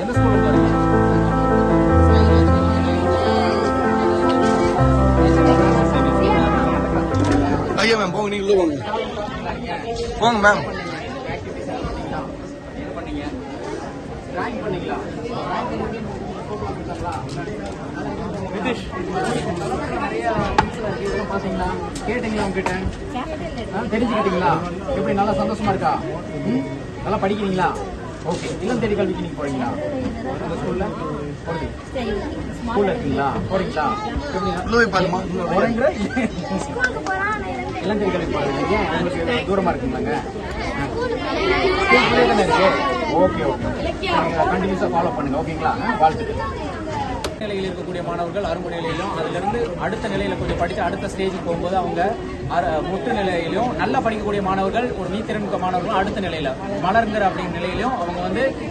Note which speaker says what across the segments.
Speaker 1: எந்த ஸ்கூலுக்கு வரீங்க?
Speaker 2: ஐயா மேம் போங்க, நீங்க உள்ள போங்க. போங்க மேம்.
Speaker 1: விதிஷ் நிறைய பாத்தீங்களா, கேட்டீங்களா உங்ககிட்ட? தெரிஞ்சுக்கிட்டீங்களா? எப்படி நல்லா சந்தோஷமா இருக்கா? நல்லா படிக்கிறீங்களா? ஓகே. இல்லம் தேடி கல்விக்கு நீங்க போறீங்களா? அந்த ஸ்கூல்ல ஸ்கூல்ல இருக்கீங்களா? போறீங்களா? இல்லம் தேடி கல்வி போறீங்க. ஏன் உங்களுக்கு தூரமா இருக்குங்களாங்க? ஸ்கூல்குள்ளே தானே இருக்கு. ஓகே ஓகே, கண்டினியூஸா ஃபாலோ பண்ணுங்க. ஓகேங்களா? வாழ்த்துக்கள். நிலையில் இருக்கக்கூடிய மாணவர்கள் அரும்பு நிலையிலும், அதிலிருந்து அடுத்த நிலையில கொஞ்சம் படித்து அடுத்த ஸ்டேஜுக்கு போகும்போது அவங்க முட்டு நிலையிலும், நல்லா படிக்கக்கூடிய மாணவர்கள், ஒரு நீத்திறன்மிக்க மாணவர்களும் அடுத்த நிலையில மலர்ங்கிற அப்படிங்கிற நிலையிலும் அவங்க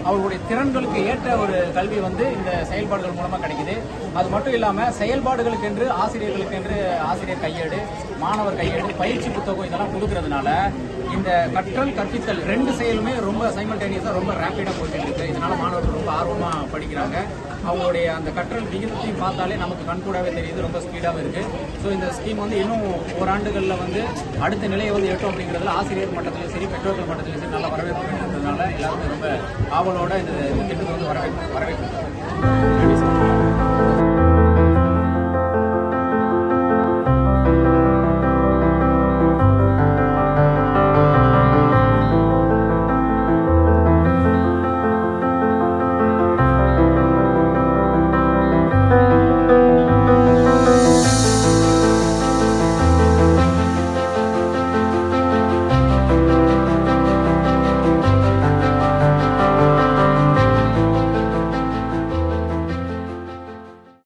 Speaker 1: அவர்களுடைய திறன்களுக்கு ஏற்ற ஒரு கல்வி இந்த செயல்பாடுகள் மூலமா கிடைக்குது. அது மட்டும் இல்லாம செயல்பாடுகளுக்கு என்று ஆசிரியர் கையேடு, மாணவர் கையேடு, பயிற்சி புத்தகம் இதெல்லாம் கொடுக்கறதுனால இந்த கற்றல் கற்பித்தல் ரெண்டு செயலுமே ரொம்ப சைமல்டேனியஸா ரொம்ப ரேப்பிடா போயிட்டு இருக்கு. இதனால மாணவர்கள் ரொம்ப ஆர்வமா படிக்கிறாங்க. அவங்களுடைய அந்த கற்றல் விகிதத்தையும் பார்த்தாலே நமக்கு கண்கூடாவே தெரியுது, ரொம்ப ஸ்பீடாக இருக்கு. ஸோ இந்த ஸ்கீம் இன்னும் ஓராண்டுகளில் அடுத்த நிலையை எட்டும் அப்படிங்கிறதுல ஆசிரியர் மட்டத்திலும் சரி, பெற்றோர்கள் மட்டத்திலும் சரி நல்ல வரவேற்பு இருக்கிறதுனால எல்லாருமே ரொம்ப ஆவலோட இந்த திட்டத்தை வரவேற்று